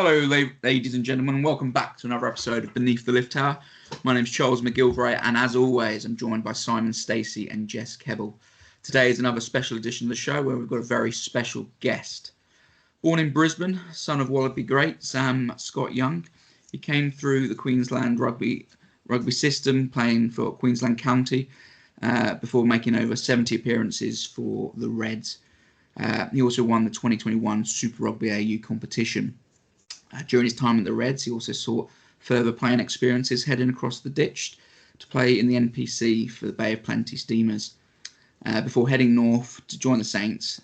Hello, ladies and gentlemen, and welcome back to another episode of Beneath the Lift Tower. My name's Charles McGilvray, and as always, I'm joined by Simon Stacey and Jess Kebbell. Today is another special edition of the show where we've got a very special guest. Born in Brisbane, son of Wallaby great Angus Scott Young, he came through the Queensland rugby system, playing for Queensland County before making over 70 appearances for the Reds. He also won the 2021 Super Rugby AU competition. During his time at the Reds, he also sought further playing experiences heading across the ditch to play in the NPC for the Bay of Plenty Steamers, before heading north to join the Saints,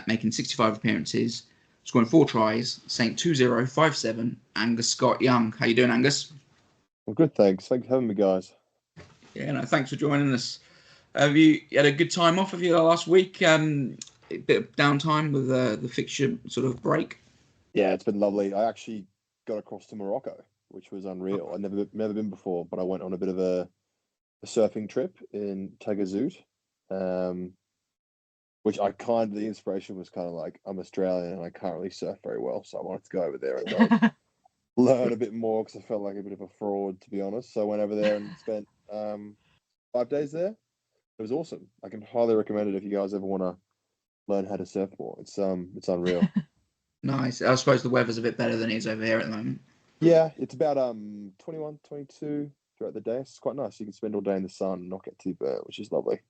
making 65 appearances, scoring 4 tries. Saint 2057, Angus Scott Young. How you doing, Angus? Well, good, thanks. Thanks for having me, guys. Yeah, no, thanks for joining us. Have you had a good time off of you last week? A bit of downtime with the fixture sort of break? Yeah, it's been lovely. I actually got across to Morocco, which was unreal. I'd never been before, but I went on a bit of a surfing trip in Tagazout, which the inspiration was kind of like, I'm Australian and I can't really surf very well, so I wanted to go over there and like, learn a bit more because I felt like a bit of a fraud, to be honest. So I went over there and spent 5 days there. It was awesome. I can highly recommend it if you guys ever want to learn how to surf more. It's unreal. Nice. I suppose the weather's a bit better than it is over here at the moment. Yeah, it's about 21, 22 throughout the day. It's quite nice. You can spend all day in the sun and not get too burnt, which is lovely.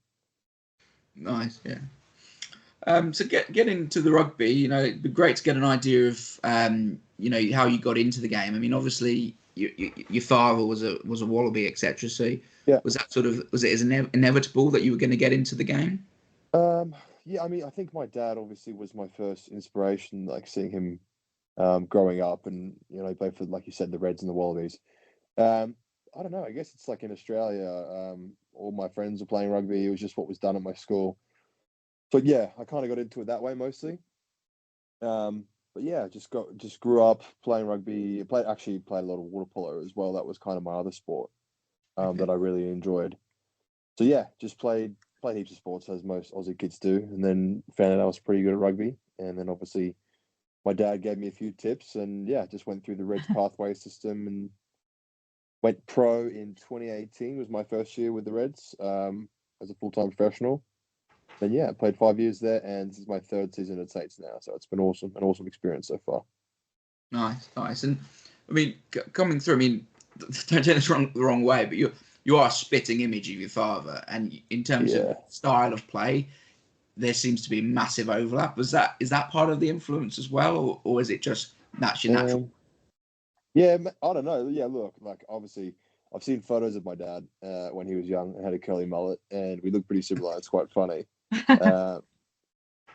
Nice, yeah. So get into the rugby. It'd be great to get an idea of how you got into the game. I mean, obviously your father was a Wallaby, etc. So yeah, was it inevitable that you were going to get into the game? Yeah, I mean, I think my dad obviously was my first inspiration, like seeing him growing up, and he played for, like you said, the Reds and the Wallabies. I don't know. I guess it's like in Australia, all my friends were playing rugby. It was just what was done at my school. So yeah, I kind of got into it that way mostly. But yeah, just grew up playing rugby. Actually played a lot of water polo as well. That was kind of my other sport that I really enjoyed. So yeah, just played heaps of sports as most Aussie kids do, and then found out I was pretty good at rugby. And then obviously my dad gave me a few tips, and yeah, just went through the Reds pathway system and went pro in 2018. Was my first year with the Reds as a full-time professional. Then yeah, I played 5 years there, and this is my third season at Saints now. So it's been an awesome experience so far. Nice. And I mean, coming through, I mean, don't take this the wrong way, but you are a spitting image of your father, and in terms of style of play, there seems to be massive overlap. Is that part of the influence as well, or is it just that's your natural? Yeah, I don't know. Yeah, look, like obviously, I've seen photos of my dad when he was young and had a curly mullet, and we look pretty similar. It's quite funny. But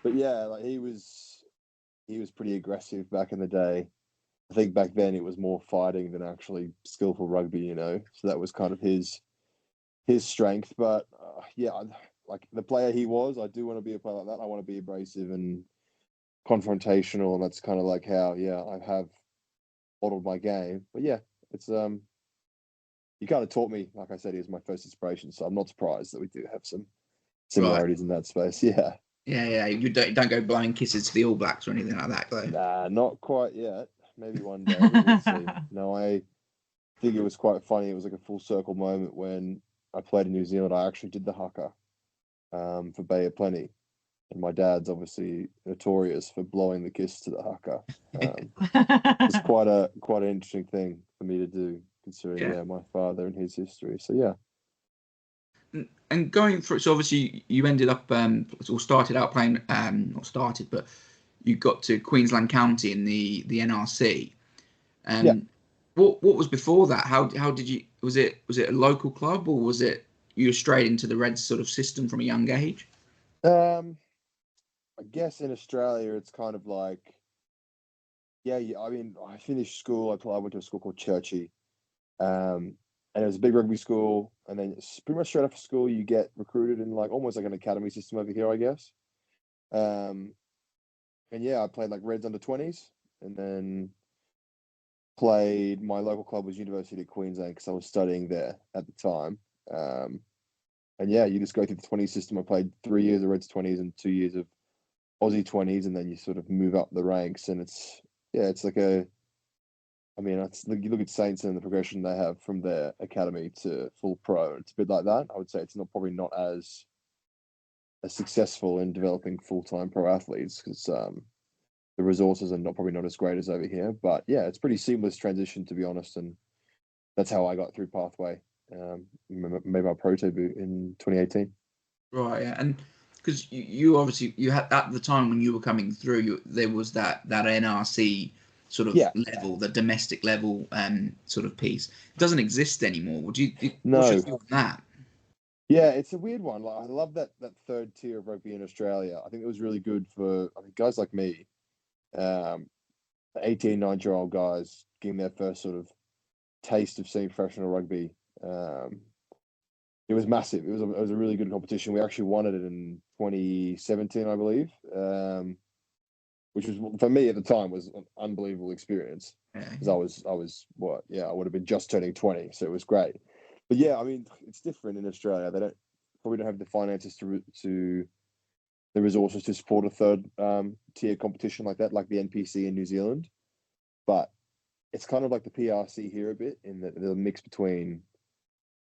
yeah, like he was pretty aggressive back in the day. I think back then it was more fighting than actually skillful rugby, So that was kind of his strength. But yeah, like the player he was, I do want to be a player like that. I want to be abrasive and confrontational, and that's kind of like how I have modeled my game. But yeah, it's he kind of taught me. Like I said, he was my first inspiration, so I'm not surprised that we do have some similarities in that space. Yeah. Yeah. You don't go blowing kisses to the All Blacks or anything like that, though. Nah, not quite yet. Maybe one day we'll see. No, I think it was quite funny. It was like a full circle moment when I played in New Zealand. I actually did the haka for Bay of Plenty, and my dad's obviously notorious for blowing the kiss to the haka. It's quite an interesting thing for me to do, considering my father and his history. So yeah. And going through, so obviously you ended up started out playing but you got to Queensland County in the NRC. What was before that? How did you? Was it a local club, or was it you straight into the Reds sort of system from a young age? I guess in Australia it's kind of like, I mean, I finished school. I went to a school called Churchie, and it was a big rugby school. And then pretty much straight after school, you get recruited in like almost like an academy system over here, I guess. And yeah, I played like Reds under 20s, and then played. My local club was University of Queensland because I was studying there at the time. And yeah, you just go through the 20 system. I played 3 years of Reds 20s and 2 years of Aussie 20s, and then you sort of move up the ranks. And it's like I mean, you look at Saints and the progression they have from their academy to full pro. It's a bit like that. I would say it's probably not as successful in developing full-time pro athletes because the resources are probably not as great as over here. But yeah, it's pretty seamless transition, to be honest, and that's how I got through Pathway. Made my pro debut in 2018. Right, yeah. And because you obviously you had at the time when you were coming through, there was that NRC sort of Yeah, level, the domestic level sort of piece. It doesn't exist anymore. What's your no, view on that? yeah, it's a weird one. Like I love that third tier of rugby in Australia. I think it was really good for guys like me, um, 18, 19-year-old guys getting their first sort of taste of seeing professional rugby. Um, it was massive. It was a really good competition. We actually won it in 2017, I believe, which was for me at the time was an unbelievable experience Yeah, because I was what, yeah, I would have been just turning 20, so it was great. But yeah, I mean, it's different in Australia. They probably don't have the finances to the resources to support a third tier competition like that, like the NPC in New Zealand. But it's kind of like the PRC here a bit in that the mix between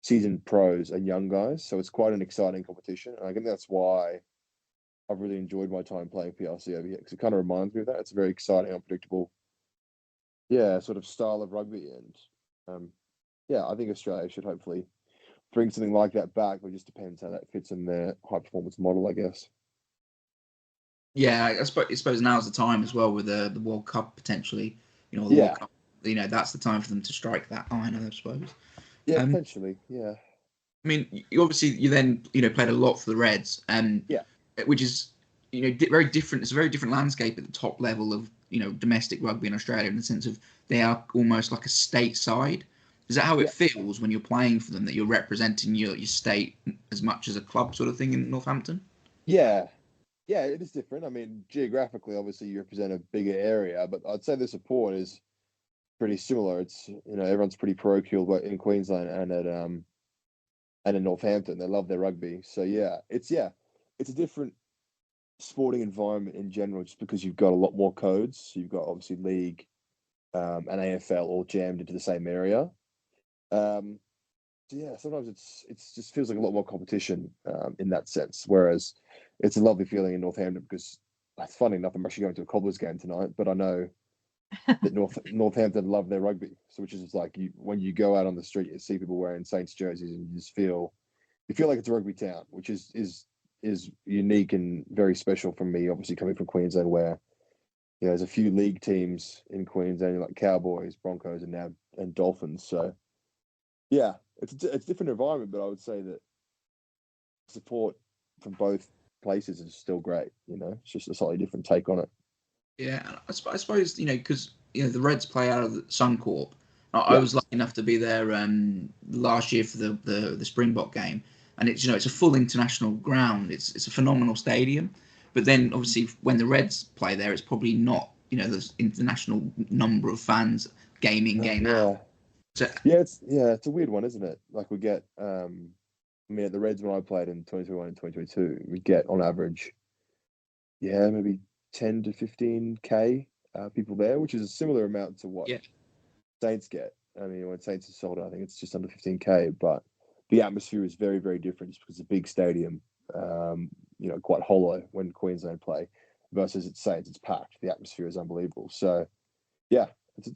seasoned pros and young guys. So it's quite an exciting competition. And I think that's why I've really enjoyed my time playing PRC over here because it kind of reminds me of that. It's a very exciting, unpredictable, yeah, sort of style of rugby. And yeah, I think Australia should hopefully bring something like that back, but it just depends how that fits in their high performance model, I guess. yeah. I suppose now's the time as well with the World Cup potentially. The World Yeah, Cup. That's the time for them to strike that line, I suppose. yeah, Um, potentially. Yeah, I mean, you then played a lot for the Reds, and yeah, which is very different. It's a very different landscape at the top level of domestic rugby in Australia in the sense of they are almost like a state side. Is that how it yeah, feels when you're playing for them, that you're representing your state as much as a club sort of thing in Northampton? yeah. Yeah, it is different. I mean, geographically, obviously, you represent a bigger area, but I'd say the support is pretty similar. It's everyone's pretty parochial, but in Queensland and in Northampton, they love their rugby. So it's a different sporting environment in general, just because you've got a lot more codes. You've got obviously league, and AFL all jammed into the same area. Um, so yeah, sometimes it's just feels like a lot more competition in that sense. Whereas it's a lovely feeling in Northampton because it's funny enough, I'm actually going to a Cobblers game tonight, but I know that Northampton love their rugby. So which is like when you go out on the street, you see people wearing Saints jerseys, and you feel like it's a rugby town, which is unique and very special for me. Obviously, coming from Queensland, where there's a few league teams in Queensland like Cowboys, Broncos, and Dolphins. So yeah, it's a different environment, but I would say that support from both places is still great. It's just a slightly different take on it. Yeah, and I suppose because the Reds play out of the Suncorp. I Yeah, was lucky enough to be there last year for the Springbok game, and it's a full international ground. It's a phenomenal stadium, but then obviously when the Reds play there, it's probably not the international number of fans game in game out. yeah, So it's a weird one, isn't it? Like we get, I mean, at the Reds when I played in 2021 and 2022, we get on average, yeah, maybe 10 to 15K people there, which is a similar amount to what yeah, Saints get. I mean, when Saints are sold out, I think it's just under 15K, but the atmosphere is very, very different just because it's a big stadium, quite hollow when Queensland play versus at Saints, it's packed. The atmosphere is unbelievable. So, yeah, it's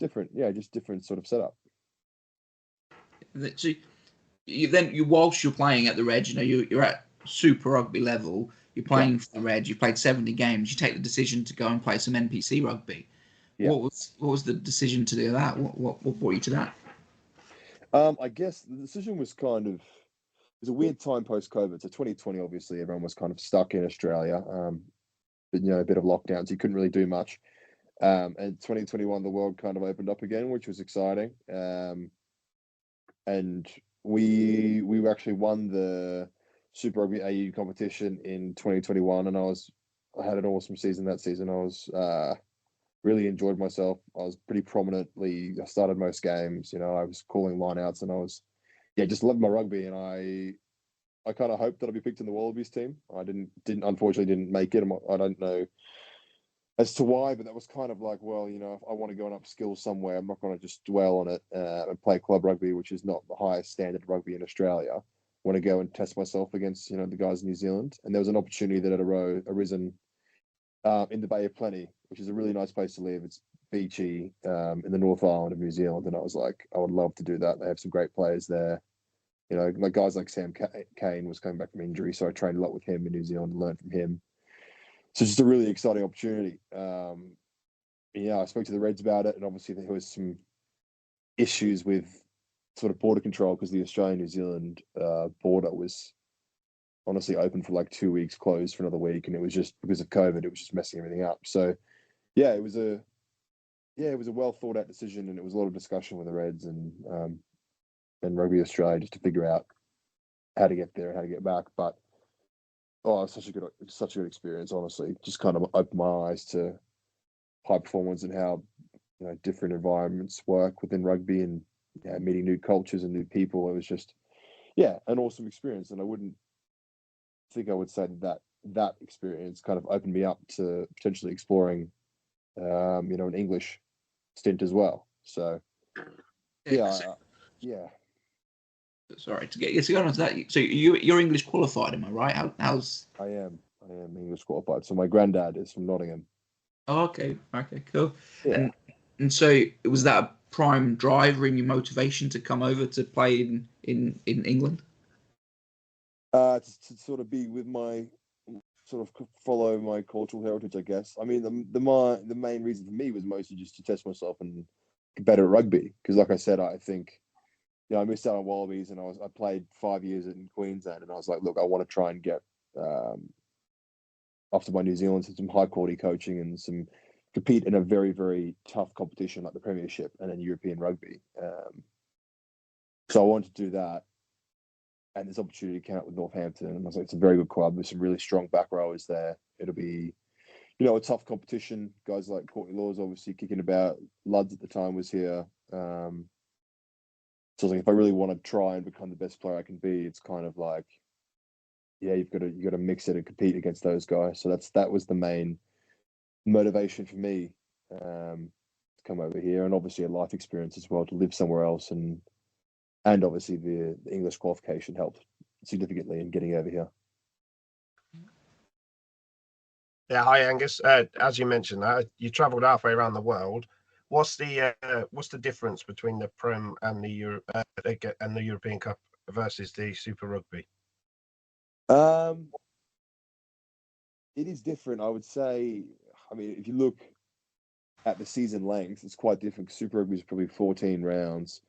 just different sort of setup. so whilst you're playing at the Reds, you're at Super Rugby level. You're Yeah, playing for the Reds. You played 70 games. You take the decision to go and play some NPC rugby. yeah. What was the decision to do that? What brought you to that? I guess the decision was it was a weird time post COVID. So 2020, obviously, everyone was kind of stuck in Australia, but a bit of lockdown, so you couldn't really do much. And 2021, the world kind of opened up again, which was exciting. And we actually won the Super Rugby AU competition in 2021, and I had an awesome season that season. I was really enjoyed myself. I was pretty prominently. I started most games. I was calling lineouts, and I was just loved my rugby. And I kind of hoped that I'd be picked in the Wallabies team. I didn't unfortunately didn't make it. I don't know as to why, but that was kind of like, well, if I want to go and upskill somewhere, I'm not going to just dwell on it and play club rugby, which is not the highest standard rugby in Australia. I want to go and test myself against, the guys in New Zealand. And there was an opportunity that had arisen in the Bay of Plenty, which is a really nice place to live. It's beachy in the North Island of New Zealand. And I was like, I would love to do that. They have some great players there. Like guys like Sam Kane was coming back from injury. So I trained a lot with him in New Zealand and learned from him. So it's just a really exciting opportunity. I spoke to the Reds about it, and obviously there was some issues with sort of border control because the Australian-New Zealand border was honestly open for like 2 weeks, closed for another week, and it was just because of COVID, it was just messing everything up. So, it was a well thought out decision, and it was a lot of discussion with the Reds and Rugby Australia just to figure out how to get there and how to get back. But it was such a good experience, honestly. Just kind of opened my eyes to high performance and how different environments work within rugby and meeting new cultures and new people. It was just an awesome experience, and I wouldn't think I would say that experience kind of opened me up to potentially exploring an English stint as well. So Sorry to get on to that. So you're English qualified, am I right? How's I am English qualified. So my granddad is from Nottingham. Oh, okay, cool. Yeah. And so was that a prime driver in your motivation to come over to play in England? To sort of be with my sort of follow my cultural heritage, I guess. I mean, the main reason for me was mostly just to test myself and get better at rugby. Because, like I said, I think I missed out on Wallabies, and I played 5 years in Queensland, and I was like, look, I want to try and get after my New Zealand some high quality coaching and some compete in a very, very tough competition like the Premiership and then European rugby. So I wanted to do that. And this opportunity came out with Northampton, and I was like, it's a very good club. There's some really strong back rowers there. It'll be, a tough competition. Guys like Courtney Laws obviously kicking about. Luds at the time was here. So I was like, if I really want to try and become the best player I can be, it's kind of like, you've got to mix it and compete against those guys. So that was the main motivation for me to come over here, and obviously a life experience as well to live somewhere else, and obviously the English qualification helped significantly in getting over here. Yeah, hi Angus. As you mentioned, you travelled halfway around the world. What's the difference between the Prem and the European Cup versus the Super Rugby? It is different, I would say. I mean, if you look at the season length, it's quite different. Super Rugby is probably 14 rounds,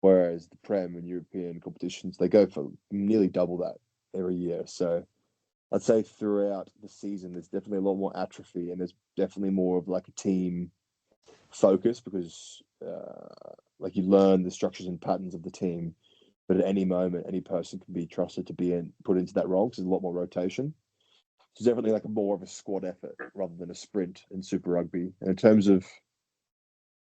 whereas the Prem and European competitions, they go for nearly double that every year. So I'd say throughout the season, there's definitely a lot more atrophy, and there's definitely more of like a team focus because like you learn the structures and patterns of the team, but at any moment, any person can be trusted to be put into that role because there's a lot more rotation. So it's definitely like more of a squad effort rather than a sprint in Super Rugby. And in terms of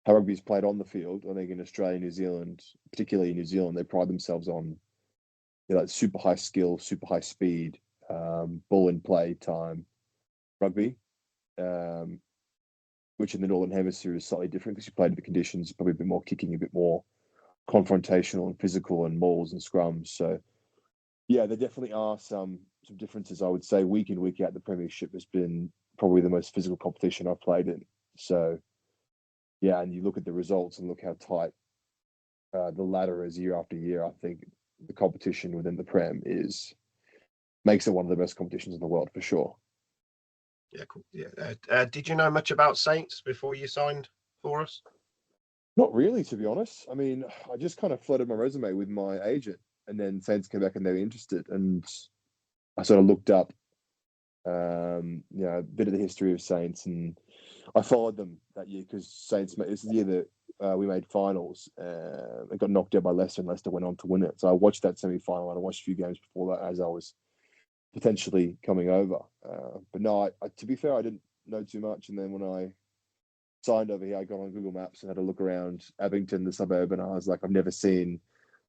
how rugby is played on the field, I think in Australia, New Zealand, particularly in New Zealand, they pride themselves on like super high skill, super high speed, ball in play time rugby, which in the Northern Hemisphere is slightly different because you play to the conditions, probably a bit more kicking, a bit more confrontational and physical and mauls and scrums. So there definitely are some differences. I would say week in, week out, the Premiership has been probably the most physical competition I've played in. So and you look at the results and look how tight the ladder is year after year. I think the competition within the Prem makes it one of the best competitions in the world for sure. Yeah, cool. Yeah. Did you know much about Saints before you signed for us? Not really, to be honest. I mean, I just kind of floated my resume with my agent, and then Saints came back and they were interested, and I sort of looked up, a bit of the history of Saints, and I followed them that year because Saints. This is the year that we made finals. It got knocked out by Leicester, and Leicester went on to win it. So I watched that semi-final, and I watched a few games before that as I was potentially coming over. But no, to be fair, I didn't know too much. And then when I signed over here, I got on Google Maps and had a look around Abington, the suburb, and I was like, I've never seen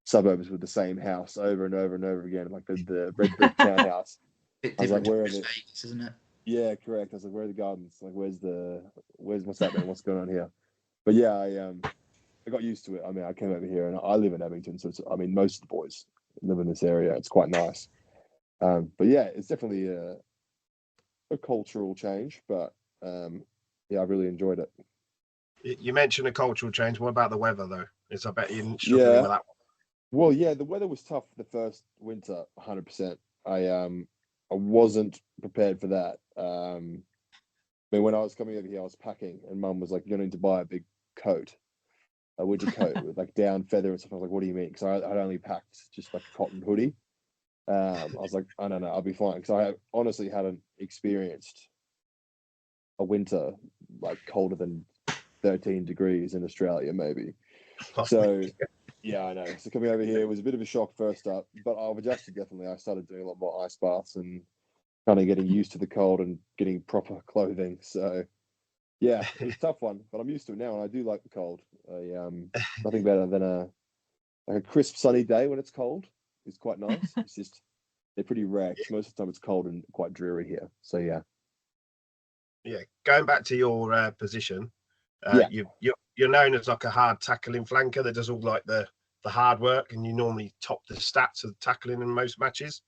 suburbs with the same house over and over and over again, like the red brick townhouse. Bit I was like, different where are to they? Vegas, isn't it? Yeah, correct. I was like, where are the gardens? Like, what's happening? What's going on here? But yeah, I got used to it. I mean, I came over here and I live in Abington, so most of the boys live in this area. It's quite nice. But yeah, it's definitely a cultural change, but yeah, I really enjoyed it. You mentioned a cultural change. What about the weather, though? I bet you're struggling Yeah, with that one. well, yeah, the weather was tough the first winter, 100%. I wasn't prepared for that. I mean, when I was coming over here, I was packing, and Mum was like, "You're going to need to buy a big coat, a winter coat with like down feather and stuff." I was like, "What do you mean?" Because I'd only packed just like a cotton hoodie. I was like, "I don't know, I'll be fine," because I honestly hadn't experienced a winter like colder than 13 degrees in Australia, maybe. So yeah, I know. So coming over here was a bit of a shock first up, but I've adjusted definitely. I started doing a lot more ice baths and kind of getting used to the cold and getting proper clothing. So yeah, it was a tough one, but I'm used to it now, and I do like the cold. Nothing better than a crisp sunny day when it's cold. It's quite nice. It's just they're pretty rare because most of the time it's cold and quite dreary here. So yeah. Yeah, going back to your position, Yeah. you're known as like a hard tackling flanker that does all like the hard work, and you normally top the stats of tackling in most matches.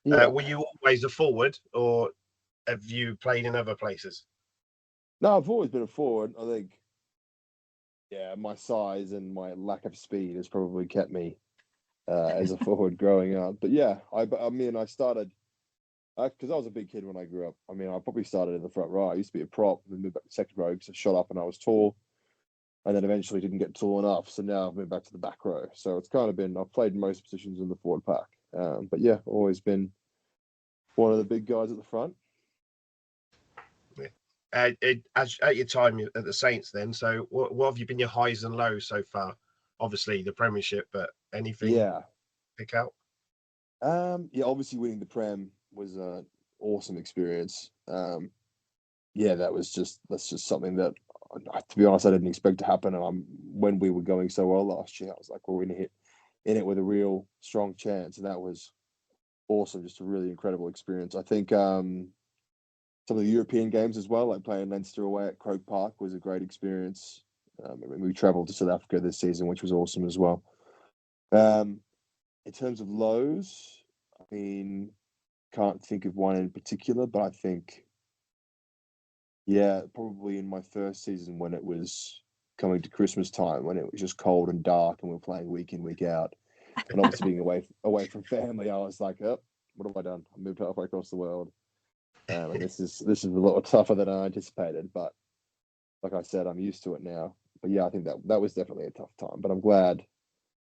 Yeah. Were you always a forward, or have you played in other places? No, I've always been a forward. I think, yeah, my size and my lack of speed has probably kept me as a forward growing up. But yeah, I started because I was a big kid when I grew up. I mean, I probably started in the front row. I used to be a prop, and then moved back to second row because I shot up and I was tall, and then eventually didn't get tall enough. So now I've moved back to the back row. So it's kind of been I've played most positions in the forward pack. But yeah, always been one of the big guys at the front. At your time at the Saints, then, so what have you been your highs and lows so far? Obviously the Premiership, but anything Yeah. pick out? Yeah, obviously winning the Prem was an awesome experience. Yeah, that's just something that, to be honest, I didn't expect to happen. And when we were going so well last year, I was like, we're going to hit in it with a real strong chance, and that was awesome. Just a really incredible experience. I think some of the European games as well, like playing Leinster away at Croke Park, was a great experience. We travelled to South Africa this season, which was awesome as well. In terms of lows, I mean, can't think of one in particular, but I think, yeah, probably in my first season when it was coming to Christmas time, when it was just cold and dark and we were playing week in, week out, and obviously being away from family, I was like, oh, what have I done? I moved halfway across the world. And this is a little tougher than I anticipated, but like I said, I'm used to it now. But yeah, I think that was definitely a tough time. But I'm glad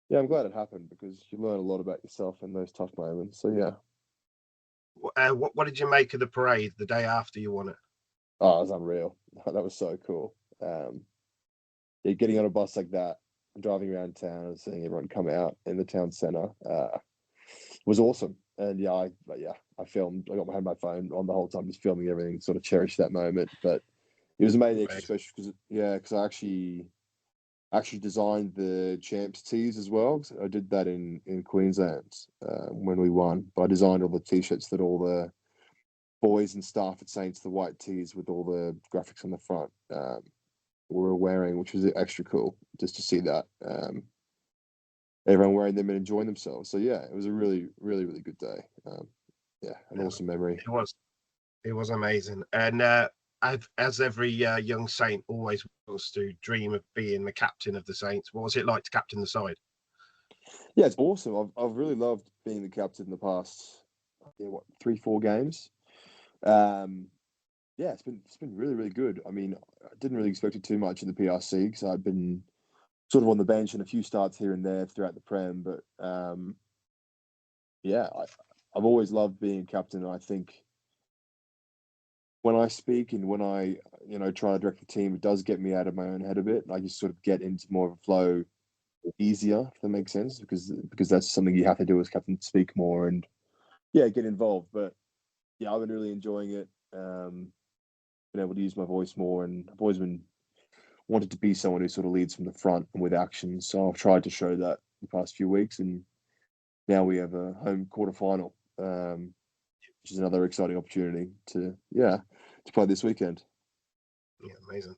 it happened because you learn a lot about yourself in those tough moments. So yeah. What did you make of the parade the day after you won it? Oh, it was unreal. That was so cool. Yeah, getting on a bus like that, driving around town and seeing everyone come out in the town centre was awesome. And yeah, I filmed. I had my phone on the whole time, just filming everything, sort of cherished that moment. But it was amazing, extra special because I actually designed the champs tees as well. So I did that in Queensland when we won. But I designed all the t-shirts that all the boys and staff at Saints, the white tees with all the graphics on the front, were wearing, which was extra cool just to see that. Everyone wearing them and enjoying themselves. So yeah, it was a really, really, really good day. Yeah, an awesome memory. It was amazing. And as every young Saint always wants to dream of being the captain of the Saints, what was it like to captain the side? Yeah, it's awesome. I've really loved being the captain in the past, 3-4 games. Yeah, it's been really, really good. I mean, I didn't really expect it too much in the PRC because I'd been sort of on the bench and a few starts here and there throughout the Prem. But yeah, I've always loved being captain. And I think when I speak and when I try to direct the team, it does get me out of my own head a bit. I just sort of get into more of a flow easier, if that makes sense, because that's something you have to do as captain, speak more and yeah, get involved. But yeah, I've been really enjoying it. Been able to use my voice more, and I've always been wanted to be someone who sort of leads from the front and with action. So I've tried to show that the past few weeks, and now we have a home quarterfinal. which is another exciting opportunity to play this weekend. Yeah, amazing.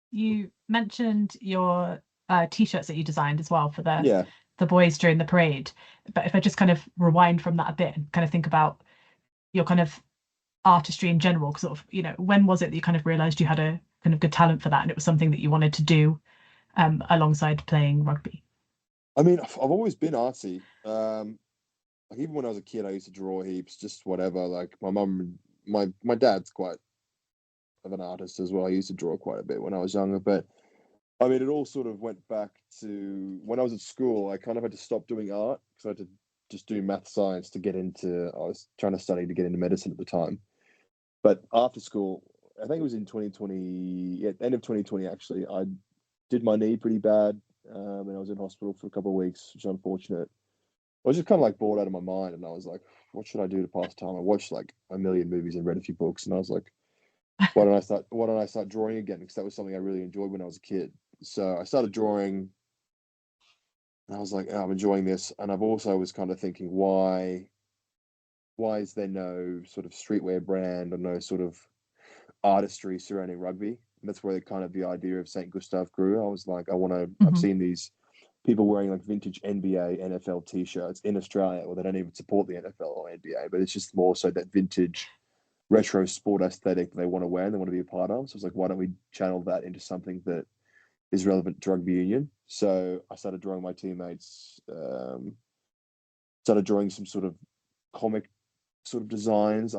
You mentioned your t-shirts that you designed as well for Yeah. the boys during the parade. But if I just kind of rewind from that a bit and kind of think about your kind of artistry in general, sort of, when was it that you kind of realized you had a kind of good talent for that and it was something that you wanted to do alongside playing rugby? I mean, I've always been artsy. Like even when I was a kid, I used to draw heaps, just whatever. Like my dad's quite of an artist as well. He used to draw quite a bit when I was younger, but I mean, it all sort of went back to when I was at school. I kind of had to stop doing art because I had to just do math science to get into. I was trying to study to get into medicine at the time, but after school, I think it was in 2020, end of 2020 actually. I did my knee pretty bad, and I was in hospital for a couple of weeks, which is unfortunate. I was just kind of like bored out of my mind, and I was like, "What should I do to pass time?" I watched like a million movies and read a few books, and I was like, "Why don't I start drawing again?" Because that was something I really enjoyed when I was a kid. So I started drawing, and I was like, oh, "I'm enjoying this." And I've also was kind of thinking, why is there no sort of streetwear brand or no sort of artistry surrounding rugby? And that's where the idea of St. Gustav grew. I was like, I want to. I've seen these people wearing like vintage NBA, NFL t-shirts in Australia, where they don't even support the NFL or NBA, but it's just more so that vintage retro sport aesthetic they want to wear and they want to be a part of. So I was like, why don't we channel that into something that is relevant to rugby union? So I started drawing my teammates, started drawing some sort of comic sort of designs.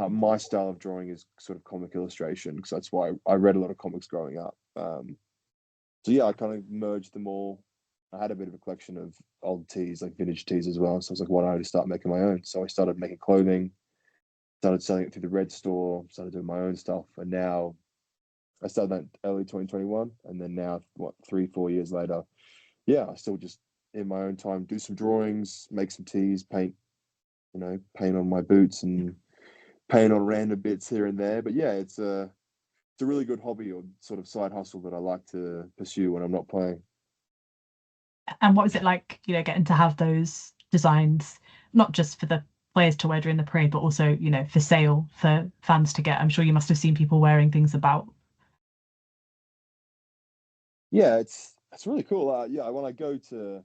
My style of drawing is sort of comic illustration because that's why I read a lot of comics growing up. So yeah, I kind of merged them all. I had a bit of a collection of old tees, like vintage tees as well. So I was like, why don't I just start making my own? So I started making clothing, started selling it through the Red store, started doing my own stuff. And now I started that early 2021. And then now, 3-4 years later, yeah, I still just in my own time do some drawings, make some tees, paint on my boots and paint on random bits here and there. But yeah, it's a really good hobby or sort of side hustle that I like to pursue when I'm not playing. And what was it like, getting to have those designs, not just for the players to wear during the parade, but also, for sale for fans to get? I'm sure you must have seen people wearing things about. Yeah, it's really cool. Yeah, when I go to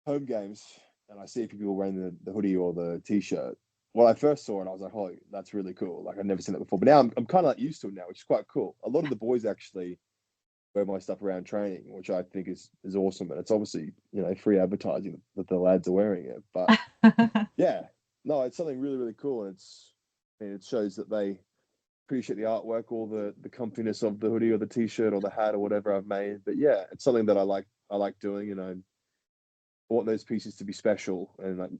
home games and I see a few people wearing the hoodie or the t-shirt, when I first saw it, I was like, "Oh, that's really cool!" Like I've never seen that before. But now I'm kind of like used to it now, which is quite cool. A lot of the boys actually wear my stuff around training, which I think is awesome. And it's obviously free advertising that the lads are wearing it. But yeah, no, it's something really really cool, and it shows that they appreciate the artwork or the comfiness of the hoodie or the t-shirt or the hat or whatever I've made. But yeah, it's something that I like doing. I want those pieces to be special, and like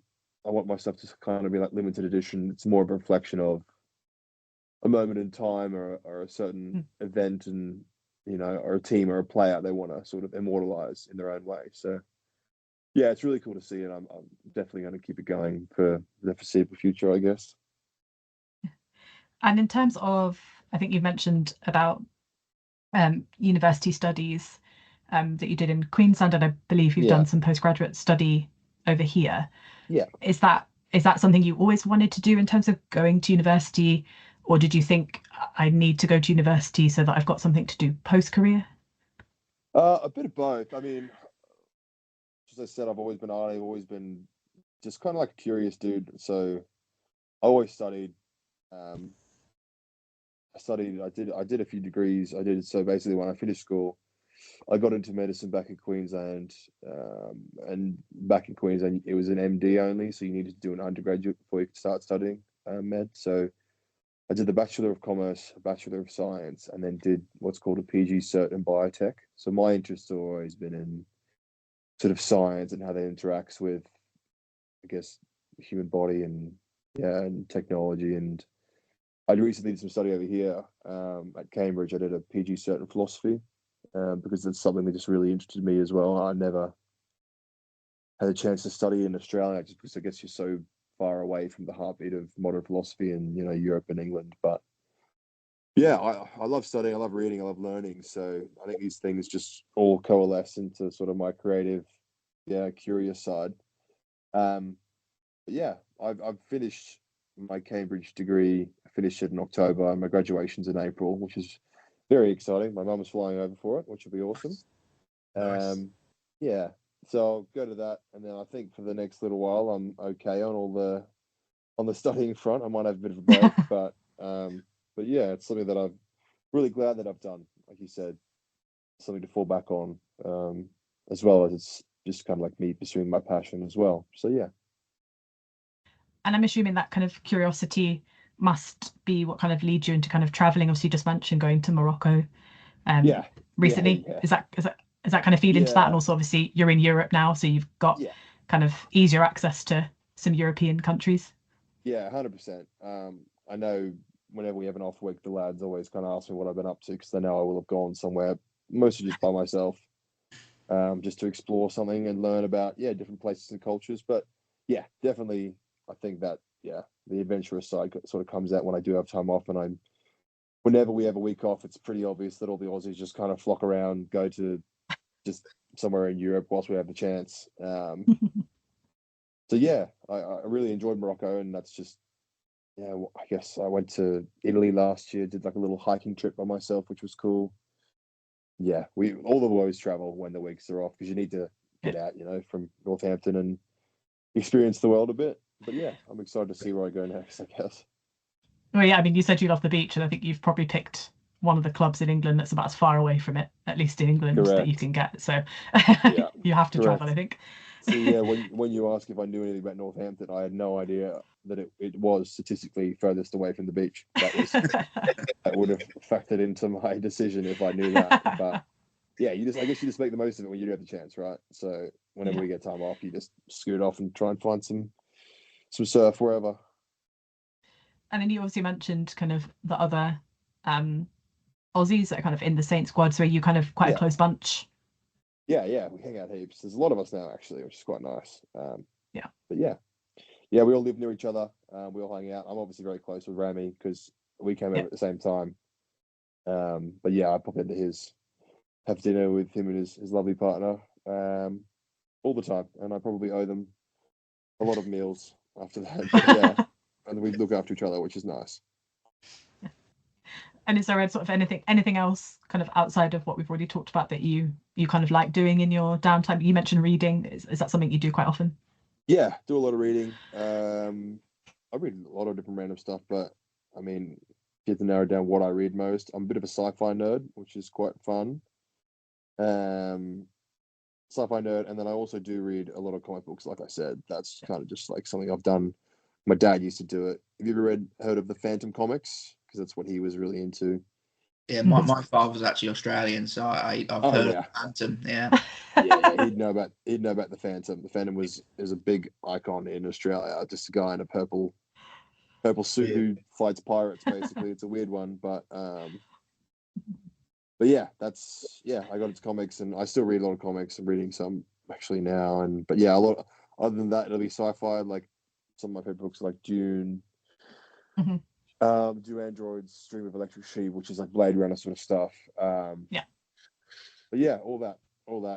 I want my stuff to kind of be like limited edition. It's more of a reflection of a moment in time or a certain event, and or a team or a player they want to sort of immortalize in their own way. So yeah, it's really cool to see, and I'm definitely going to keep it going for the foreseeable future, I guess. And in terms of, I think you mentioned about university studies that you did in Queensland, and I believe you've done some postgraduate study over here. Yeah. Is that something you always wanted to do in terms of going to university, or did you think I need to go to university so that I've got something to do post-career? A bit of both. I mean, as I said, I've always been arty, I've always been just kind of like a curious dude. So I always studied. I did a few degrees. So basically when I finished school, I got into medicine back in Queensland, and back in Queensland it was an MD only, so you needed to do an undergraduate before you could start studying med. So I did the Bachelor of Commerce, a Bachelor of Science, and then did what's called a PG Cert in Biotech. So my interests have always been in sort of science and how that interacts with, I guess, the human body and technology. And I recently did some study over here at Cambridge. I did a PG Cert in Philosophy because it's something that just really interested me as well. I never had a chance to study in Australia just because I guess you're so far away from the heartbeat of modern philosophy in Europe and England. But yeah, I love studying, I love reading, I love learning. So I think these things just all coalesce into sort of my creative, curious side. yeah, I've finished my Cambridge degree. I finished it in October, and my graduation's in April, which is very exciting. My mum's flying over for it, which will be awesome. Nice. Yeah, so I'll go to that, and then I think for the next little while, I'm okay on the studying front. I might have a bit of a break, but yeah, it's something that I'm really glad that I've done. Like you said, something to fall back on, as well as it's just kind of like me pursuing my passion as well. So yeah. And I'm assuming that kind of curiosity must be what kind of leads you into kind of traveling. Obviously, you just mentioned going to Morocco Yeah, recently. yeah. Is that kind of feed into that? And also, obviously, you're in Europe now, so you've got Yeah, kind of easier access to some European countries. yeah, 100%. I know whenever we have an off week, the lads always kind of ask me what I've been up to because they know I will have gone somewhere, mostly just by myself, just to explore something and learn about different places and cultures. But yeah, definitely, I think that the adventurous side sort of comes out when I do have time off, and whenever we have a week off, it's pretty obvious that all the Aussies just kind of flock around, go to just somewhere in Europe whilst we have the chance. So yeah, I really enjoyed Morocco, and that's just I guess I went to Italy last year, did like a little hiking trip by myself, which was cool. Yeah, we all the boys travel when the weeks are off because you need to get out, from Northampton and experience the world a bit. But yeah, I'm excited to see where I go next, I guess. Well, yeah, I mean, you said you love the beach, and I think you've probably picked one of the clubs in England that's about as far away from it, at least in England, that you Correct. can get. So Yeah, you have to correct. travel, I think. So yeah, when you ask if I knew anything about Northampton, I had no idea that it was statistically furthest away from the beach. That would have factored into my decision if I knew that. But yeah, I guess you just make the most of it when you do have the chance, right? So whenever we get time off, you just scoot off and try and find some surf wherever. And then you obviously mentioned kind of the other Aussies that are kind of in the Saint squad. So are you kind of quite a close bunch? Yeah, we hang out heaps. There's a lot of us now, actually, which is quite nice. Yeah. But yeah, we all live near each other. We all hang out. I'm obviously very close with Rami because we came over at the same time. But yeah, I pop into have dinner with him and his lovely partner all the time, and I probably owe them a lot of meals after that. But yeah, and we look after each other, which is nice. And is there a sort of anything else kind of outside of what we've already talked about that you kind of like doing in your downtime? You mentioned reading. Is that something you do quite often? Yeah, do a lot of reading. I read a lot of different random stuff, but I mean, get to narrow down what I read most. I'm a bit of a sci-fi nerd, which is quite fun. Sci-fi nerd, and then I also do read a lot of comic books. Like I said, that's kind of just like something I've done. My dad used to do it. Have you ever heard of the Phantom comics? Because that's what he was really into. Yeah, my father's actually Australian, so I've heard of the Phantom. Yeah. Yeah, he'd know about the Phantom. The Phantom is a big icon in Australia. Just a guy in a purple suit who fights pirates. Basically, it's a weird one, but yeah, I got into comics, and I still read a lot of comics. I'm reading some actually now, but yeah, a lot. Other than that, it'll be sci-fi. Like some of my favorite books, are like Dune. Do Androids, Stream of Electric Sheep, which is like Blade Runner sort of stuff. But yeah, all that.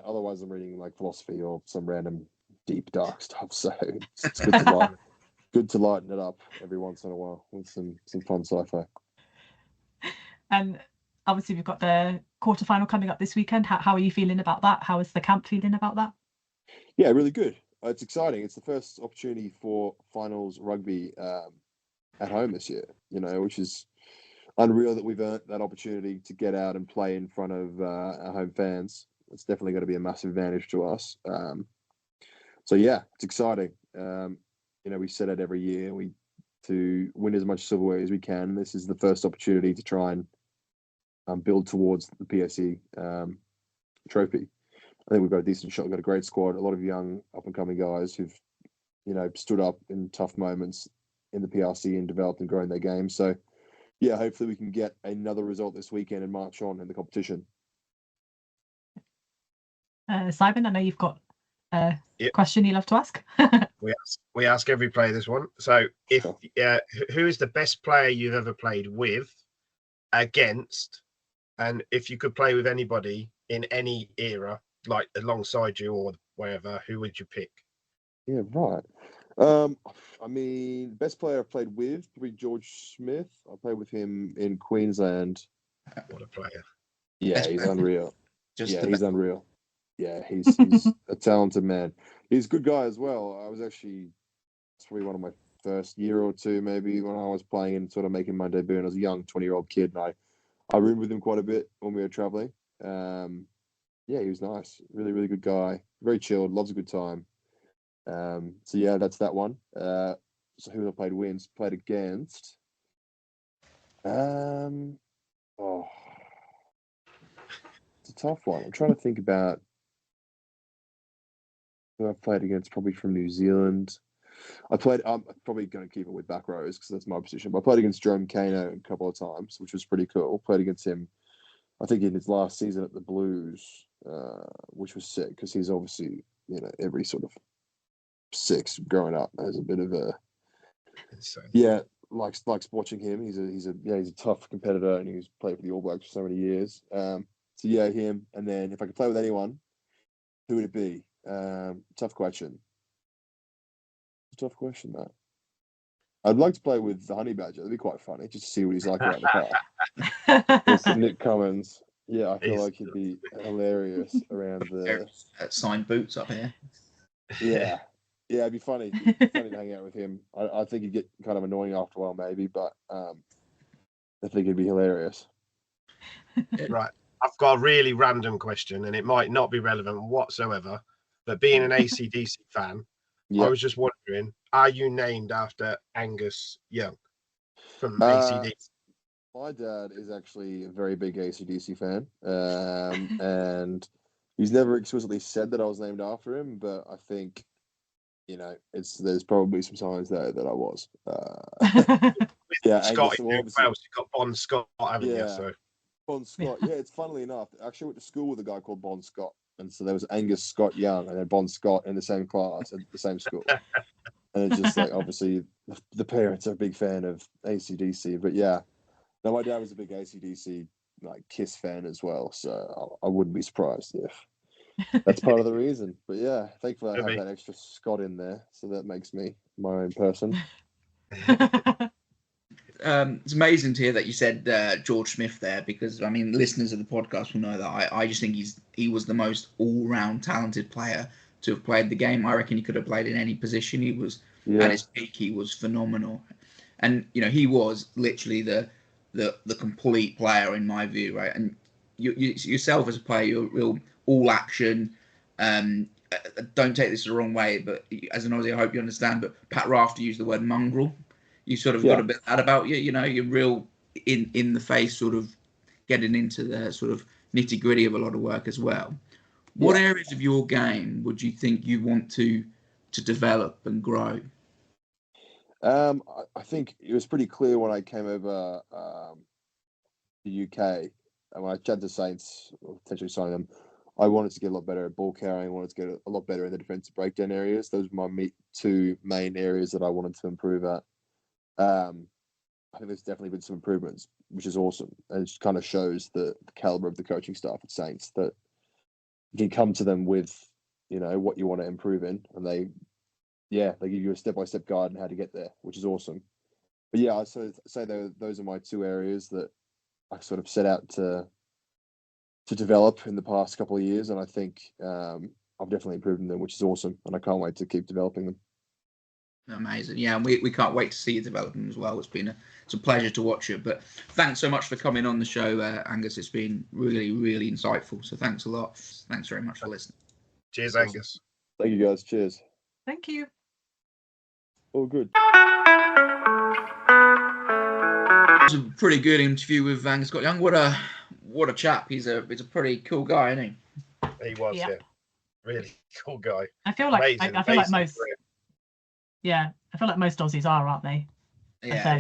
Otherwise, I'm reading like philosophy or some random deep dark stuff. So it's good to lighten it up every once in a while with some fun sci-fi. And obviously, we've got the quarterfinal coming up this weekend. How are you feeling about that? How is the camp feeling about that? Yeah, really good. It's exciting. It's the first opportunity for finals rugby at home this year. Which is unreal that we've earned that opportunity to get out and play in front of our home fans. It's definitely going to be a massive advantage to us. So yeah, it's exciting. We set out every year to win as much silverware as we can. This is the first opportunity to try and build towards the PSE trophy. I think we've got a decent shot. We've got a great squad, a lot of young up and coming guys who've stood up in tough moments in the PRC and developed and grown their game. So yeah, hopefully we can get another result this weekend and march on in the competition. Simon, I know you've got a question you love to ask. we ask every player this one. So who is the best player you've ever played with, against, and if you could play with anybody in any era, like alongside you or wherever, who would you pick? Yeah, right. I mean, best player I've played with, probably George Smith. I played with him in Queensland. What a player. Yeah, he's unreal. Just Yeah, the he's best. unreal. Yeah, he's a talented man. He's a good guy as well. It's probably one of my first year or two, maybe, when I was playing and sort of making my debut. And I was a young 20-year-old kid, and I roomed with him quite a bit when we were traveling. Yeah, he was nice. Really, really good guy. Very chilled. Loves a good time. So yeah, that's that one. So who I played against? Oh, it's a tough one. I'm trying to think about who I've played against, probably from New Zealand. I'm probably going to keep it with back rows because that's my position. But I played against Jerome Kano a couple of times, which was pretty cool. Played against him, I think, in his last season at the Blues, which was sick because he's obviously, every sort of six growing up has a bit of a likes watching him. He's a tough competitor, and he's played for the All Blacks for so many years. So yeah, him. And then if I could play with anyone, who would it be? Tough question. That. I'd like to play with the Honey Badger. That'd be quite funny, just to see what he's like around the park. It's Nick Cummins. Yeah, I feel like he'd be hilarious around the signed boots up here. Yeah, it'd be funny. It'd be funny to hang out with him. I think he'd get kind of annoying after a while, maybe, but I think it'd be hilarious. Right. I've got a really random question, and it might not be relevant whatsoever, but being an AC/DC fan, I was just wondering, are you named after Angus Young from AC/DC? My dad is actually a very big AC/DC fan, and he's never explicitly said that I was named after him, but I think, there's probably some signs there that I was. Yeah, Scott, Angus, you've got Bon Scott, haven't you? So. Bon Scott. Yeah, it's funnily enough. I actually went to school with a guy called Bon Scott, and so there was Angus Scott Young and then Bon Scott in the same class at the same school. And it's just like, obviously, the parents are a big fan of AC/DC, but yeah. No, my dad was a big AC/DC Kiss fan as well, so I wouldn't be surprised if that's part of the reason. But yeah, thankfully I have that extra Scott in there, so that makes me my own person. It's amazing to hear that you said George Smith there, because I mean, listeners of the podcast will know that I just think he was the most all-round talented player to have played the game. I reckon he could have played in any position. He was at his peak. He was phenomenal, and he was literally the complete player in my view, right? And you yourself as a player, you're real all action. Don't take this the wrong way, but as an Aussie, I hope you understand. But Pat Rafter used the word mongrel. You sort of got a bit of that about you. You're real in the face, sort of getting into the sort of nitty gritty of a lot of work as well. What areas of your game would you think you want to develop and grow? I think it was pretty clear when I came over the UK, and when I chatted to Saints, or potentially signing them, I wanted to get a lot better at ball carrying. I wanted to get a lot better in the defensive breakdown areas. Those were my two main areas that I wanted to improve at. I think there's definitely been some improvements, which is awesome. And it just kind of shows the caliber of the coaching staff at Saints, that you can come to them with, what you want to improve in, and they give you a step-by-step guide on how to get there, which is awesome. But yeah, I'd say those are my two areas that I sort of set out to develop in the past couple of years, and I think I've definitely improved in them, which is awesome, and I can't wait to keep developing them. Amazing. Yeah, and we can't wait to see you develop them as well. It's a pleasure to watch it. But thanks so much for coming on the show, Angus. It's been really, really insightful. So thanks a lot. Thanks very much for listening. Cheers, Angus. Thank you, guys. Cheers. Thank you. All good. It was a pretty good interview with Angus Scott Young. What a chap. He's a pretty cool guy, isn't he? He was, yeah. Really cool guy. I feel like most. Yeah, I feel like most Aussies are, aren't they? Yeah.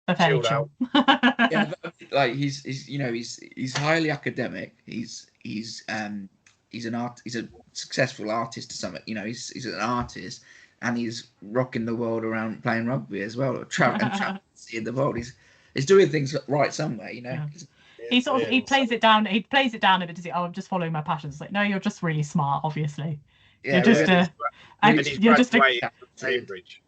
They're fairly chill. Yeah, like he's highly academic. He's a successful artist to some. He's an artist, and he's rocking the world around playing rugby as well. Traveling in the world. He's doing things right somewhere. Yeah. He plays it down. He plays it down a bit. Does he? Oh, I'm just following my passions. Like, no, you're just really smart, obviously. Yeah, You're just really. And he's you're just graduated from Cambridge.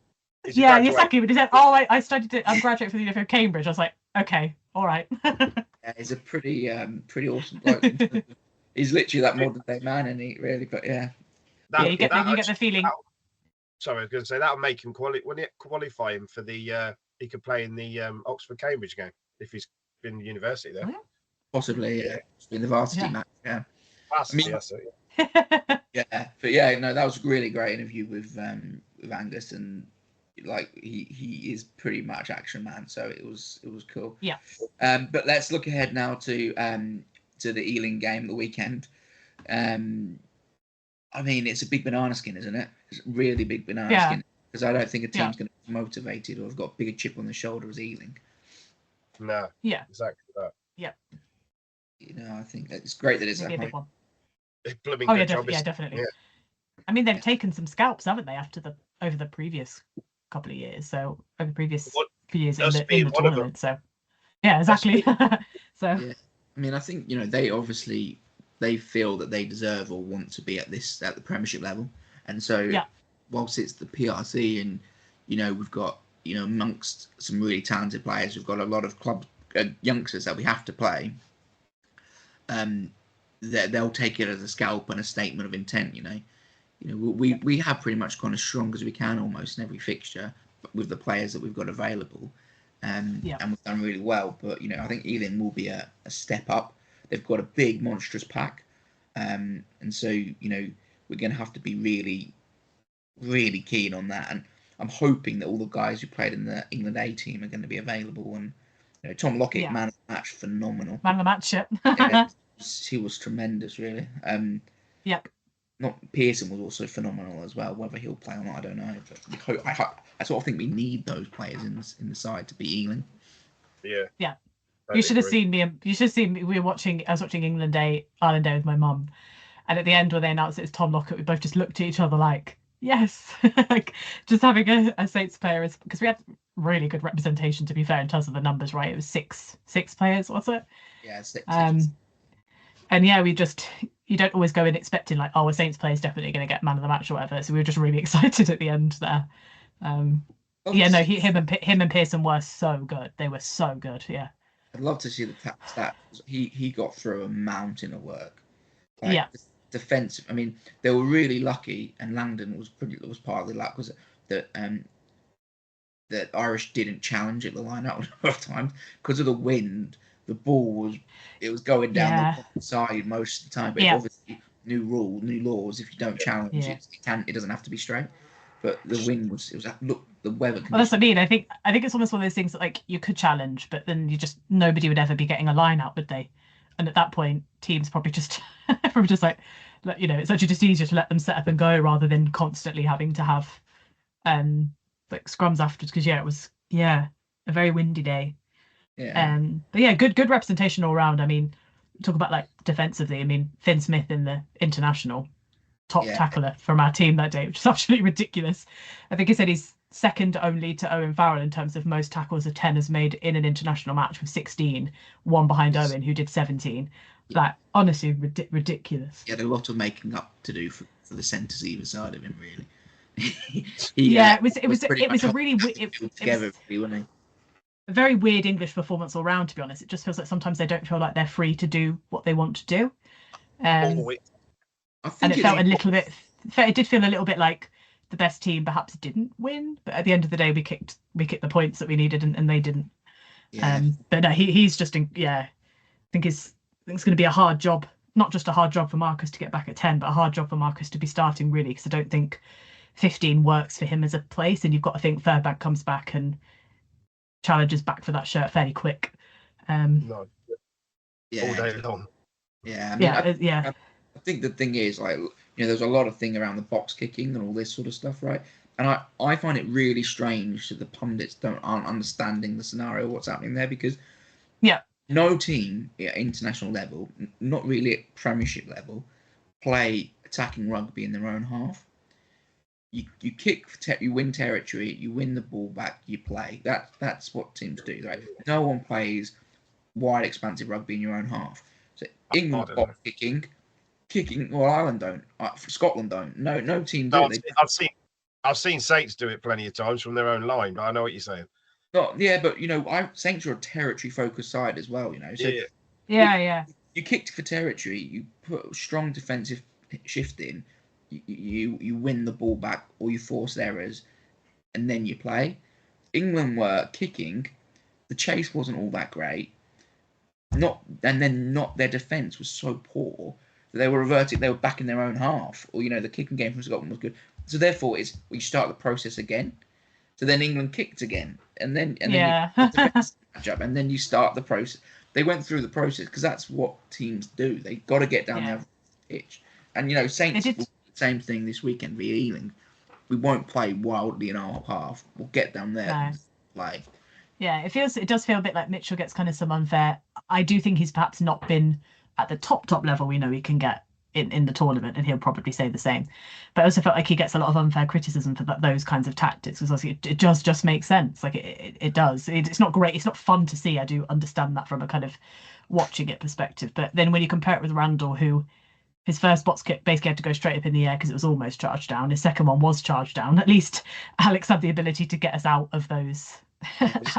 He's yeah, graduated. exactly. But he said, "Oh, I'm graduating from the University of Cambridge." I was like, "Okay, all right." Yeah, he's a pretty awesome bloke. He's literally that modern day man, and he really, but yeah. Yeah, you get the feeling. Sorry, I was going to say that'll make him qualify him for the. He could play in the Oxford Cambridge game if he's been in university there. Possibly, yeah. In the varsity match, yeah. Varsity, yeah, but yeah, no, that was a really great interview with Angus, and like he is pretty much action man, so it was cool. Yeah. But let's look ahead now to the Ealing game the weekend. I mean, it's a big banana skin, isn't it? It's a really big banana skin, because I don't think a team's going to be motivated or have got a bigger chip on the shoulder as Ealing. No. Yeah. Exactly that. Yeah. You know, I think it's great that it's a big one. Definitely. Yeah. I mean, they've taken some scalps, haven't they, over the previous couple of years? So over the previous few years in the tournament. So yeah, exactly. So yeah. I mean, I think they feel that they deserve or want to be at the Premiership level, and so whilst it's the PRC, and we've got amongst some really talented players, we've got a lot of club youngsters that we have to play. They'll take it as a scalp and a statement of intent. We have pretty much gone as strong as we can almost in every fixture with the players that we've got available, and we've done really well. But I think Ealing will be a step up. They've got a big, monstrous pack, and so we're going to have to be really, really keen on that. And I'm hoping that all the guys who played in the England A team are going to be available. And Tom Lockett, man of the match, phenomenal. Man of the match, yeah. He was tremendous, really. Not Pearson was also phenomenal as well. Whether he'll play or not, I don't know. But I sort of think we need those players in the side to be Ealing. Yeah. Yeah. You should have seen me. You should have seen me. I was watching Ireland Day with my mum, and at the end when they announced it was Tom Lockett, we both just looked at each other like, yes, like just having a Saints player, because we had really good representation, to be fair, in terms of the numbers. Right, it was six players, was it? Yeah, six. And yeah, you don't always go in expecting like, oh, a Saints player is definitely going to get man of the match or whatever. So we were just really excited at the end there. Him and Pearson were so good. They were so good. Yeah. I'd love to see the stats. He got through a mountain of work. Defensive. I mean, they were really lucky, and Langdon was part of the luck, was that that Irish didn't challenge at the line out a lot of times because of the wind. The ball was going down the side most of the time, but obviously new laws. If you don't challenge it doesn't have to be straight. But the wind the weather. Well, that's what I mean. I think it's almost one of those things that like you could challenge, but then nobody would ever be getting a line out, would they? And at that point, teams probably just like, it's actually just easier to let them set up and go rather than constantly having to have like scrums afterwards. Because it was a very windy day. Yeah. But yeah, good representation all around. I mean, talk about like defensively. I mean, Finn Smith in the international, top tackler from our team that day, which is absolutely ridiculous. I think he said he's second only to Owen Farrell in terms of most tackles a 10 has made in an international match with 16, one behind Owen who did 17. Like honestly, ridiculous. He had a lot of making up to do for the centres either side of him, really. It was a really weird. A very weird English performance all round, to be honest. It just feels like sometimes they don't feel like they're free to do what they want to do. And it felt a little bit. It did feel a little bit like the best team perhaps didn't win, but at the end of the day, we kicked the points that we needed, and they didn't. Yeah. But no, he's just I think it's going to be a hard job. Not just a hard job for Marcus to get back at 10, but a hard job for Marcus to be starting really, because I don't think 15 works for him as a place, and you've got to think Fairbank comes back and challenges back for that shirt fairly quick. All day long. Yeah, I mean, I think the thing is, like, there's a lot of thing around the box kicking and all this sort of stuff, right? And I find it really strange that the pundits aren't understanding the scenario, what's happening there, because no team at international level, not really at Premiership level, play attacking rugby in their own half. You kick, you win territory, you win the ball back, you play. That's what teams do, right? No one plays wide, expansive rugby in your own half. So England box kicking, kicking. Well, Ireland don't. Scotland don't. No team do. No, I've seen Saints do it plenty of times from their own line, but I know what you're saying. Not, yeah, but Saints are a territory-focused side as well. So Yeah. you kicked for territory. You put a strong defensive shift in. You win the ball back, or you force errors, and then you play. England were kicking. The chase wasn't all that great. Their defence was so poor that they were reverting. They were back in their own half, or the kicking game from Scotland was good. So therefore, we start the process again. So then England kicked again, and then you match up, and then you start the process. They went through the process because that's what teams do. They got to get down their pitch, and Saints will do the same thing this weekend via Ealing. We won't play wildly in our half. We'll get down there and play. Yeah, it does feel a bit like Mitchell gets kind of some unfair. I do think he's perhaps not been at the top level we know he can get in the tournament, and he'll probably say the same. But I also felt like he gets a lot of unfair criticism for those kinds of tactics, because it does just make sense. Like it does. It's not great. It's not fun to see. I do understand that from a kind of watching it perspective. But then when you compare it with Randall, who his first box kick basically had to go straight up in the air because it was almost charged down. His second one was charged down. At least Alex had the ability to get us out of those. It's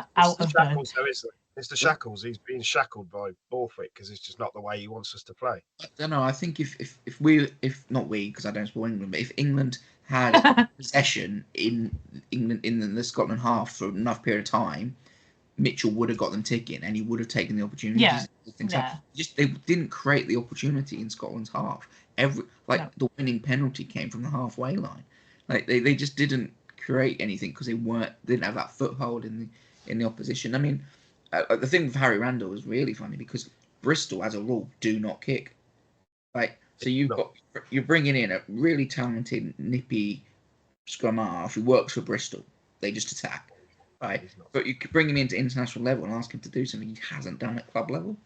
the shackles. He's being shackled by Borthwick because it's just not the way he wants us to play. I don't know. I think if not we, because I don't support England, but if England had possession in the Scotland half for enough period of time, Mitchell would have got them ticking, and he would have taken the opportunities. They didn't create the opportunity in Scotland's half. The winning penalty came from the halfway line. Like they just didn't create anything because they didn't have that foothold in the opposition. I mean, the thing with Harry Randall is really funny because Bristol, as a rule, do not kick. So you're bringing in a really talented, nippy scrum half who works for Bristol. They just attack. Right, but you could bring him into international level and ask him to do something he hasn't done at club level.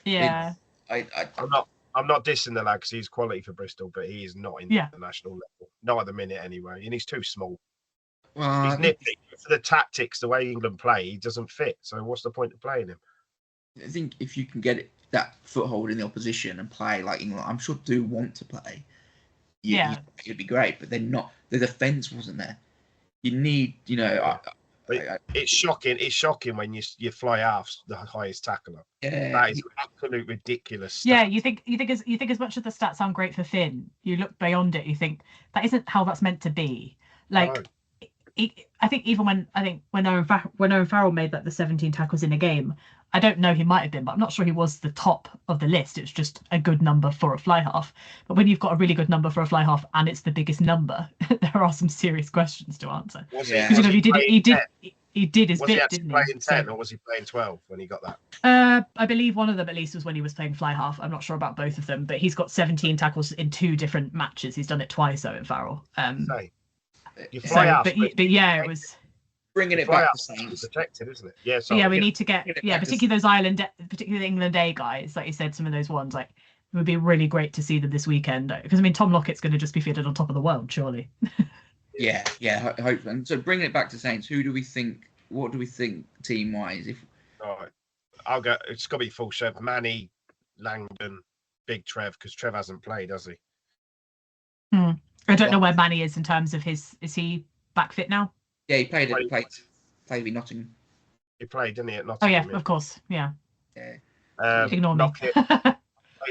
Yeah, I'm not dissing the lad because he's quality for Bristol, but he is not in the national level. Not at the minute, anyway, and he's too small. Well, he's nippy for the tactics, the way England play. He doesn't fit. So what's the point of playing him? I think if you can get that foothold in the opposition and play like England, I'm sure do want to play. It'd be great, but they're not. The defence wasn't there. You need, it's shocking. It's shocking when you fly half the highest tackler. Yeah, that is absolute ridiculous stat. Yeah, you think as much as the stats sound great for Finn, you look beyond it. You think that isn't how that's meant to be. Like, I think even when Owen Farrell made the 17 tackles in a game, I don't know, he might have been, but I'm not sure he was the top of the list. It's just a good number for a fly half. But when you've got a really good number for a fly half and it's the biggest number, there are some serious questions to answer. He did his bit, didn't he? Was he playing 10 or was he playing 12 when he got that? I believe one of them at least was when he was playing fly half. I'm not sure about both of them, but he's got 17 tackles in 2 different matches. He's done it twice, Owen Farrell. It was bringing it back to Saints. Protected, isn't it? We need to get particularly those particularly the England A guys, like you said, some of those ones, like it would be really great to see them this weekend, because I mean Tom Lockett's going to just be fitted on top of the world, surely. Yeah, hope. And so bringing it back to Saints, what do we think team wise? All right, I'll go. It's got to be full strength. Manny, Langdon, Big Trev, because Trev hasn't played, has he? I don't know where Manny is in terms of is he back fit now? Yeah, he played with Nottingham. He played, didn't he, at Nottingham? Oh yeah, of course, yeah. Ignore me.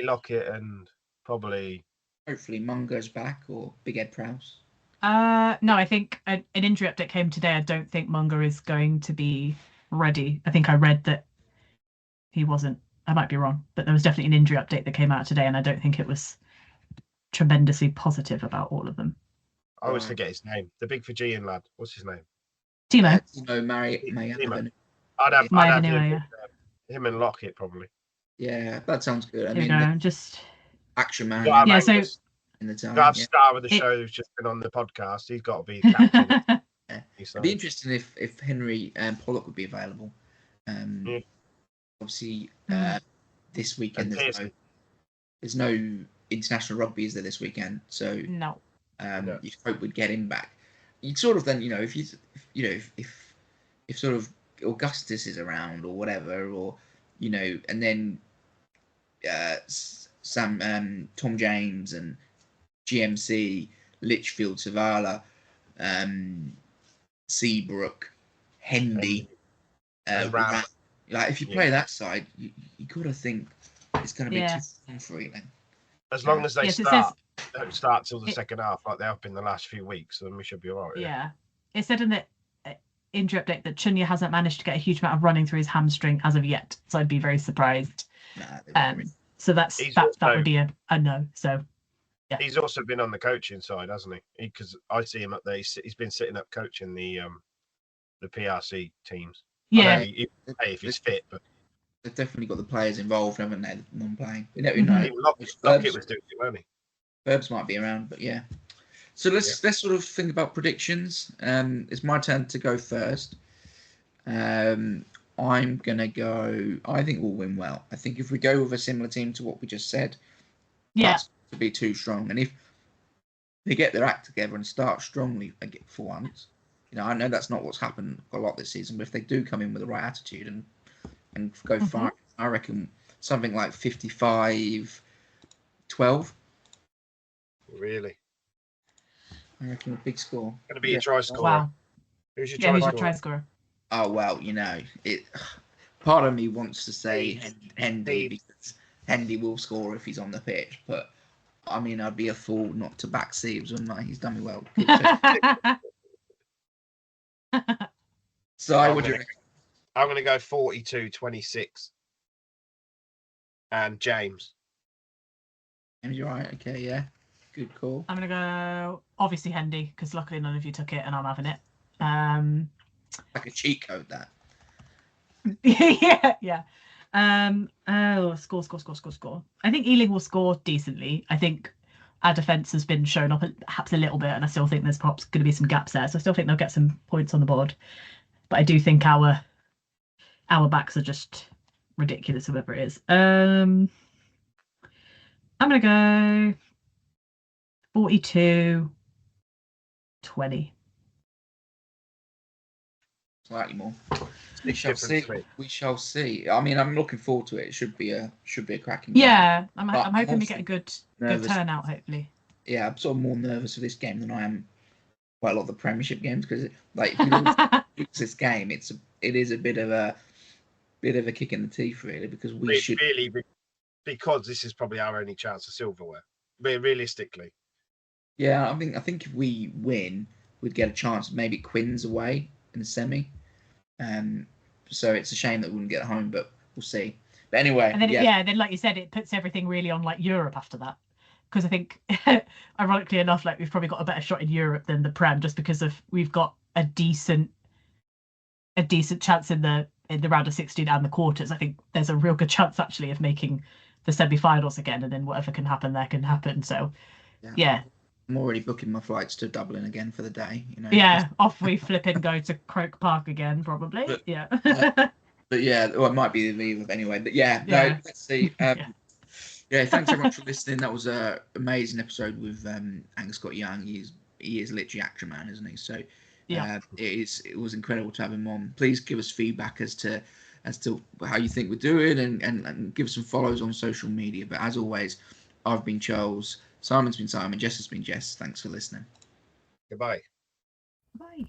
Lockett and probably. Hopefully Munger's back or Big Ed Prowse. No, I think an injury update came today. I don't think Munger is going to be ready. I think I read that he wasn't. I might be wrong, but there was definitely an injury update that came out today, and I don't think it was tremendously positive about all of them. I always forget his name. The big Fijian lad. What's his name? Timo. Timo. I'd have him and Lockett probably. Yeah, that sounds good. I mean, just action man. Yeah, so in the time. That star of the show who's just been on the podcast. He's got to be captain. It'd be interesting if Henry and Pollock would be available. Obviously, this weekend there's no international rugby, is there, this weekend? So no. You'd hope we'd get him back. You'd sort of then, if sort of Augustus is around or whatever, or and then Tom James and GMC, Litchfield, Savala, Seabrook, Hendy, Ram. like if you play that side, you got to think it's going to be too strong for Ealing. As long as they don't start till the second half like they have been the last few weeks, then we should be all right. Yeah. It said in the injury update that Chunya hasn't managed to get a huge amount of running through his hamstring as of yet, so I'd be very surprised. So that would be a no. So yeah, he's also been on the coaching side, hasn't he? Because I see him up there. He's been sitting up coaching the PRC teams. Yeah, if he's fit, but they've definitely got the players involved, haven't they? Non-playing. You never know. Lockett was doing it, wasn't he? Burbs might be around, but yeah. So let's sort of think about predictions. It's my turn to go first. I'm gonna go. I think we'll win well. I think if we go with a similar team to what we just said, that's to be too strong. And if they get their act together and start strongly for once, I know that's not what's happened a lot this season. But if they do come in with the right attitude and go far, I reckon something like 55-12. Really? I reckon a big score. Going to be a try scorer. Wow. Who's your try scorer? Oh well, part of me wants to say Hendy because Hendy will score if he's on the pitch, but I mean I'd be a fool not to back Siebes, wouldn't I? He's done me well. So what do you reckon? I'm going to go 42-26. And James. James, you're right. Okay, yeah. Good call. I'm going to go, obviously, Hendy, because luckily none of you took it and I'm having it. Like a cheat code, that. Yeah. Score. I think Ealing will score decently. I think our defence has been shown up perhaps a little bit, and I still think there's perhaps going to be some gaps there. So I still think they'll get some points on the board. But I do think our backs are just ridiculous, whoever it is. I'm going to go 42-20. Slightly more. We shall see. I mean, I'm looking forward to it. It should be a cracking game. Yeah, I'm hoping we get a good turnout. Hopefully. Yeah, I'm sort of more nervous for this game than I am quite a lot of the Premiership games because, if we lose this game, it is a bit of a kick in the teeth, really, because because this is probably our only chance of silverware, realistically. Yeah, I think if we win, we'd get a chance. Maybe Quinn's away in the semi. So it's a shame that we wouldn't get home, but we'll see. But anyway, and then then like you said, it puts everything really on like Europe after that, because I think, ironically enough, like we've probably got a better shot in Europe than the Prem, just because we've got a decent chance in the round of 16 and the quarters. I think there's a real good chance actually of making the semi-finals again, and then whatever can happen there can happen. So yeah. I'm already booking my flights to Dublin again for the day. Yeah, off we flip and go to Croke Park again, probably. But yeah, it might be the Viva anyway. But no, let's see. Thanks so much for listening. That was an amazing episode with Angus Scott Young. He is literally action man, isn't he? So it was incredible to have him on. Please give us feedback as to how you think we're doing, and give us some follows on social media. But as always, I've been Charles. Simon's been Simon. Jess has been Jess. Thanks for listening. Goodbye. Bye.